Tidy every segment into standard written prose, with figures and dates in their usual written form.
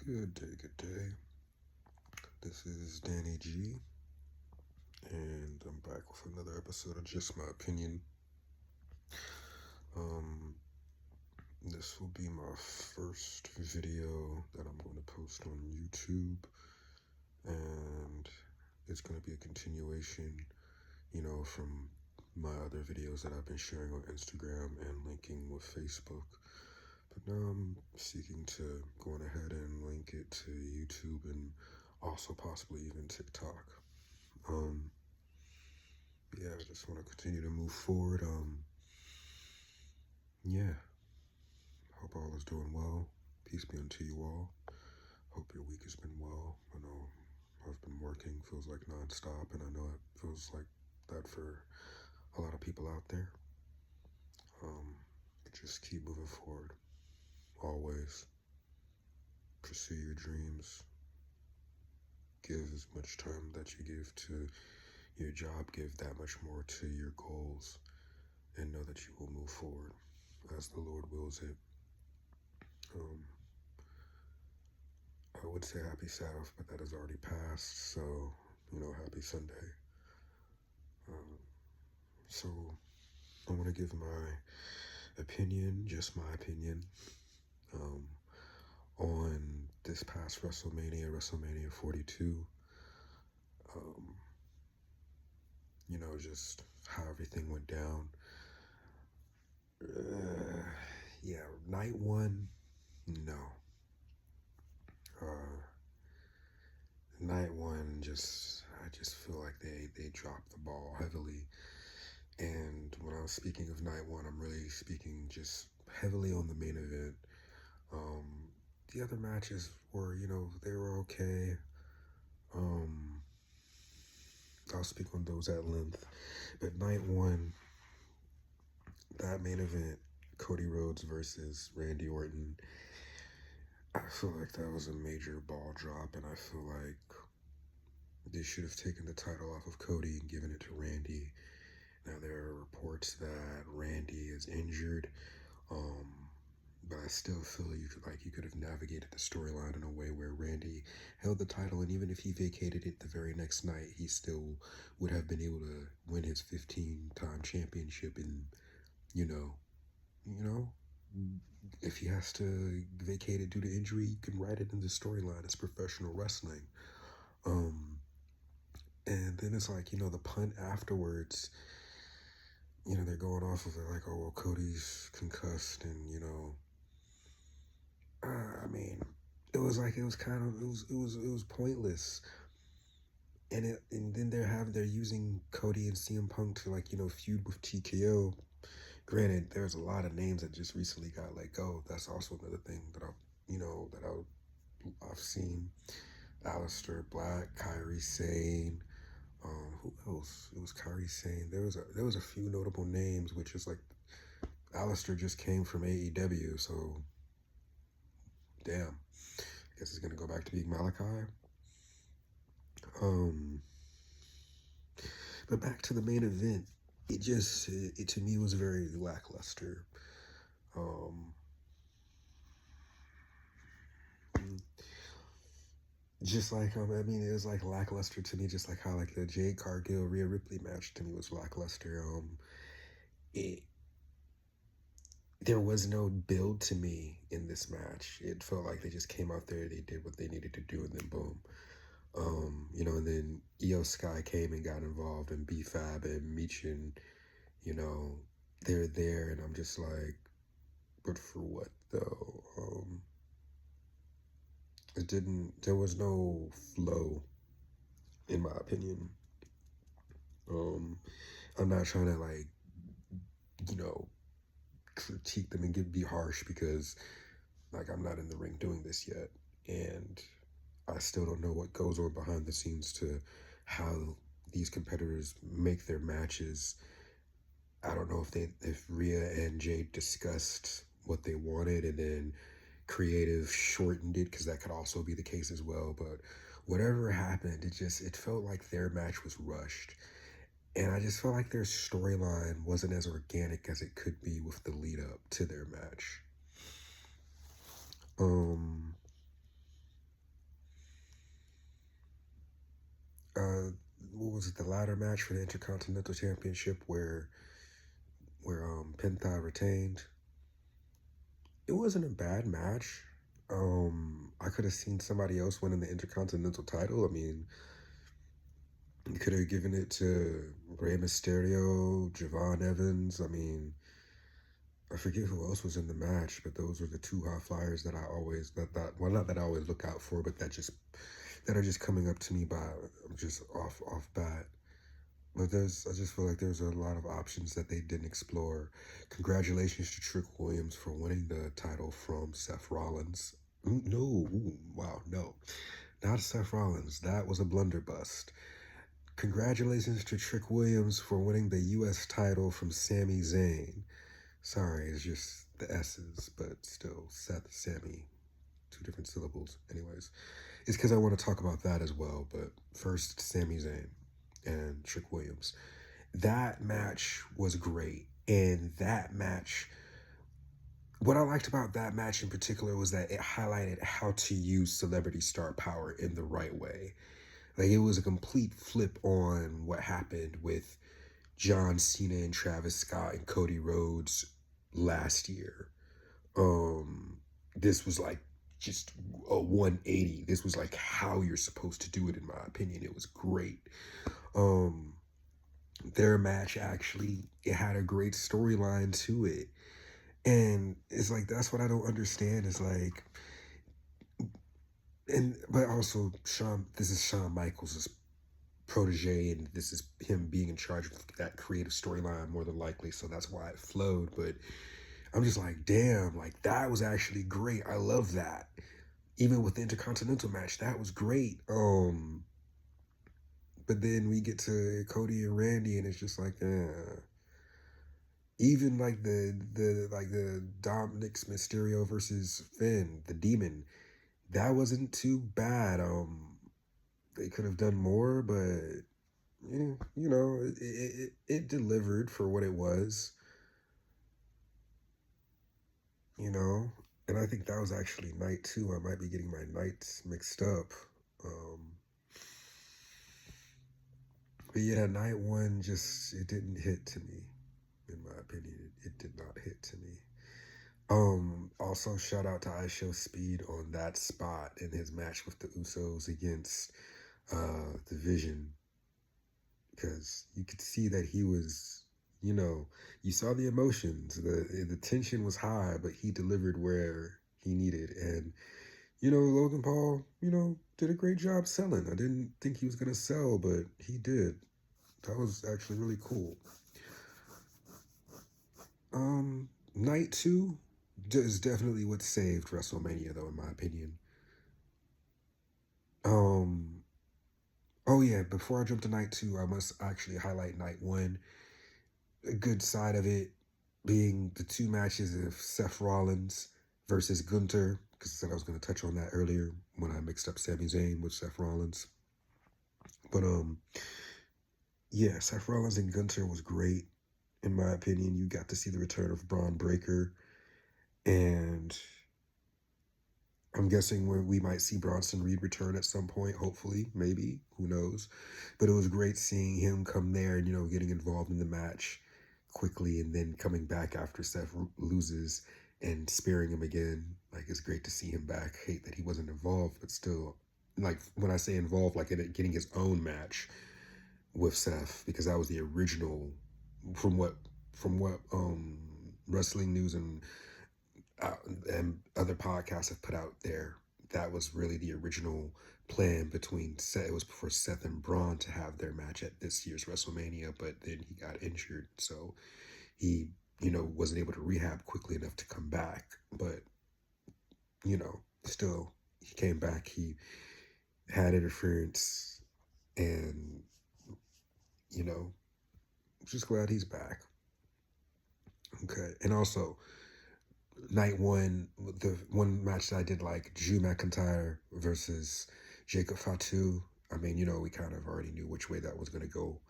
Good day, good day. This is Danny G, and I'm back with another episode of Just My Opinion. This will be my first video that I'm going to post on YouTube, and it's going to be a continuation, from my other videos that I've been sharing on Instagram and linking with Facebook. But now I'm seeking to go on ahead and link it to YouTube and also possibly even TikTok. Yeah, I just want to continue to move forward. Yeah, hope all is doing well. Peace be unto you all. Hope your week has been well. I know I've been working, feels like nonstop, and I know it feels like that for a lot of people out there. But just keep moving forward. Always pursue your dreams. Give as much time that you give to your job, give that much more to your goals, and know that you will move forward as the Lord wills it. I would say happy Sabbath, but that has already passed, so, happy Sunday. So, I want to give my opinion, just my opinion, on this past WrestleMania 42. Just how everything went down. Yeah, night one, no. Night one, I just feel like they dropped the ball heavily. And when I was speaking of night one, I'm really speaking just heavily on the main event. The other matches were, they were okay. I'll speak on those at length. But night one, that main event, Cody Rhodes versus Randy Orton, I feel like that was a major ball drop, and I feel like they should have taken the title off of Cody and given it to Randy. Now, there are reports that Randy is injured, but I still feel you could have navigated the storyline in a way where Randy held the title, and even if he vacated it the very next night, he still would have been able to win his 15-time championship. And if he has to vacate it due to injury, you can write it in the storyline. It's professional wrestling. And then it's like, the punt afterwards, they're going off of it like, oh, well, Cody's concussed, and, it was pointless. And then they're using Cody and CM Punk to feud with TKO. Granted, there's a lot of names that just recently got let go. That's also another thing that I've seen. Aleister Black, Kairi Sane. Who else? It was Kairi Sane. There was a few notable names, which is like Aleister just came from AEW, so damn. I guess he's gonna go back to being Malachi. But back to the main event, it to me was very lackluster. Just like it was like lackluster to me, just like how like the Jade Cargill Rhea Ripley match to me was lackluster. There was no build to me in this match. It felt like they just came out there, they did what they needed to do, and then boom. And then Io Sky came and got involved, and B-Fab and Michin, they're there, and I'm just like, but for what though? There was no flow, in my opinion. I'm not trying to critique them and be harsh, because I'm not in the ring doing this yet, and I still don't know what goes on behind the scenes to how these competitors make their matches. I don't know if Rhea and Jade discussed what they wanted and then creative shortened it, because that could also be the case as well. But whatever happened, it felt like their match was rushed. And I just felt like their storyline wasn't as organic as it could be with the lead up to their match. was it the ladder match for the Intercontinental Championship where Penta retained. It wasn't a bad match. I could have seen somebody else winning the Intercontinental title. I mean, you could have given it to Rey Mysterio, Javon Evans. I mean, I forget who else was in the match, but those were the two high flyers that I always well, not that I always look out for, but that are just coming up to me by just off bat. But I just feel like there's a lot of options that they didn't explore. Congratulations to Trick Williams for winning the title from Seth Rollins. No, wow, no, not Seth Rollins. That was a blunderbuss. Congratulations to Trick Williams for winning the U.S. title from Sami Zayn. Sorry, it's just the S's, but still, Seth, Sammy, two different syllables. Anyways, it's because I want to talk about that as well. But first, Sami Zayn and Trick Williams. That match was great. And that match, what I liked about that match in particular was that it highlighted how to use celebrity star power in the right way. Like, it was a complete flip on what happened with John Cena and Travis Scott and Cody Rhodes last year. This was like just a 180. This was like how you're supposed to do it, in my opinion. It was great. Their match actually, it had a great storyline to it. And it's like, that's what I don't understand. Is like, but also this is Shawn Michaels' protege, and this is him being in charge of that creative storyline more than likely, so that's why it flowed. But I'm just like, damn, like that was actually great. I love that. Even with the Intercontinental match, that was great. But then we get to Cody and Randy, and it's just like, even like the Dominic Mysterio versus Finn, the Demon, that wasn't too bad. They could have done more, but yeah, you know, it delivered for what it was, you know. And I think that was actually night 2. I might be getting my nights mixed up. But yeah, night 1 just, it didn't hit to me. In my opinion, it did not hit to me. Also shout out to IShowSpeed on that spot in his match with the Usos against the Vision, because you could see that he was, you know, you saw the emotions, the tension was high, but he delivered where he needed. And you know, Logan Paul, you know, did a great job selling. I didn't think he was gonna sell, but he did. That was actually really cool. Night 2 is definitely what saved WrestleMania, though, in my opinion. Oh yeah, before I jump to night 2, I must actually highlight night 1. A good side of it being the 2 matches of Seth Rollins versus Gunther, because I said I was going to touch on that earlier when I mixed up Sami Zayn with Seth Rollins. But yeah, Seth Rollins and Gunther was great, in my opinion. You got to see the return of Braun Breaker, and I'm guessing we might see Bronson Reed return at some point, hopefully, maybe, who knows. But it was great seeing him come there and, you know, getting involved in the match quickly, and then coming back after Seth loses and spearing him again. Like, it's great to see him back. Hate that he wasn't involved, but still, like, when I say involved, like in getting his own match with Seth, because that was the original, from what Wrestling News and other podcasts have put out there, that was really the original plan between Seth. It was for Seth and Braun to have their match at this year's WrestleMania, but then he got injured, so he, you know, wasn't able to rehab quickly enough to come back. But, you know, still, he came back. He had interference, and, you know, just glad he's back. Okay, and also, night 1, the one match that I did like, Drew McIntyre versus Jacob Fatu. I mean, you know, we kind of already knew which way that was going to go.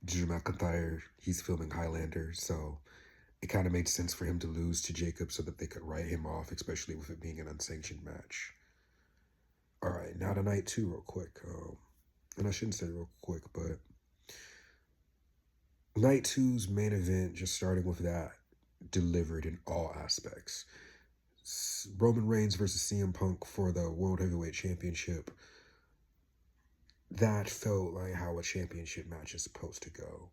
Drew McIntyre, he's filming Highlander, so it kind of made sense for him to lose to Jacob so that they could write him off, especially with it being an unsanctioned match. All right, now to night 2 real quick. and I shouldn't say real quick, but night two's main event, just starting with that, delivered in all aspects. Roman Reigns versus CM Punk for the World Heavyweight Championship. That felt like how a championship match is supposed to go.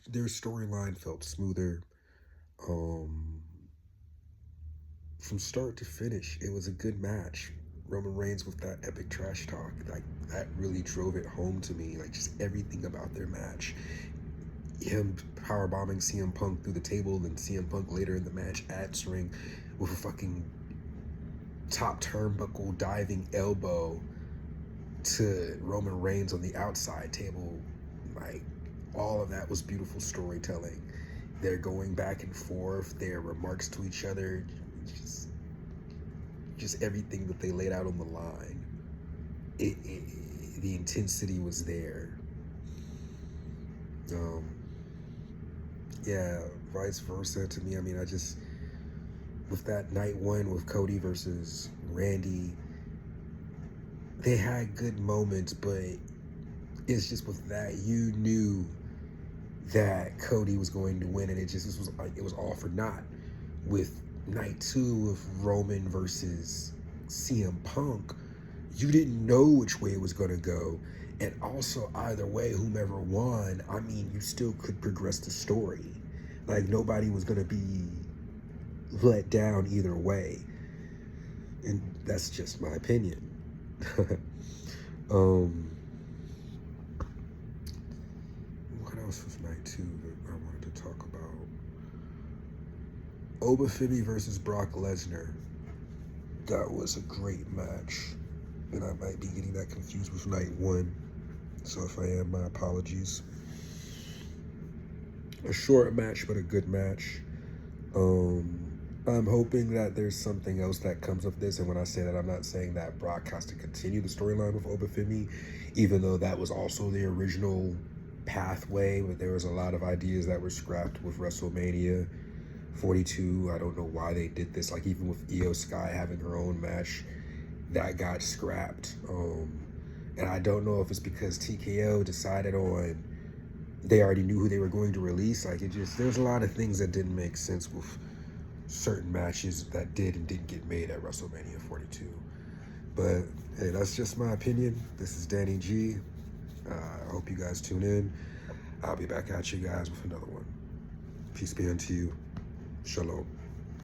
Their storyline felt smoother. Um, from start to finish, it was a good match. Roman Reigns with that epic trash talk, like that really drove it home to me. Like just everything about their match. Him powerbombing CM Punk through the table, and CM Punk later in the match answering with a fucking top turnbuckle diving elbow to Roman Reigns on the outside table. Like all of that was beautiful storytelling. They're going back and forth, their remarks to each other, just everything that they laid out on the line. The intensity was there. Yeah, vice versa to me. I mean, with that night one with Cody versus Randy, they had good moments, but it's just with that, you knew that Cody was going to win, and it was all for naught. With night two of Roman versus CM Punk, you didn't know which way it was going to go. And also, either way, whomever won, I mean, you still could progress the story. Like, nobody was going to be let down either way. And that's just my opinion. What else was night two that I wanted to talk about? Obafemi versus Brock Lesnar. That was a great match. And I might be getting that confused with night one. So if I am, my apologies. A short match, but a good match. I'm hoping that there's something else that comes of this. And when I say that, I'm not saying that Brock has to continue the storyline with Obafemi, even though that was also the original pathway, but there was a lot of ideas that were scrapped with WrestleMania 42. I don't know why they did this. Like even with Io Sky having her own match, that got scrapped. And I don't know if it's because TKO decided on, they already knew who they were going to release. Like there's a lot of things that didn't make sense with certain matches that did and didn't get made at WrestleMania 42. But hey, that's just my opinion. This is Danny G. I hope you guys tune in. I'll be back at you guys with another one. Peace be unto you. Shalom.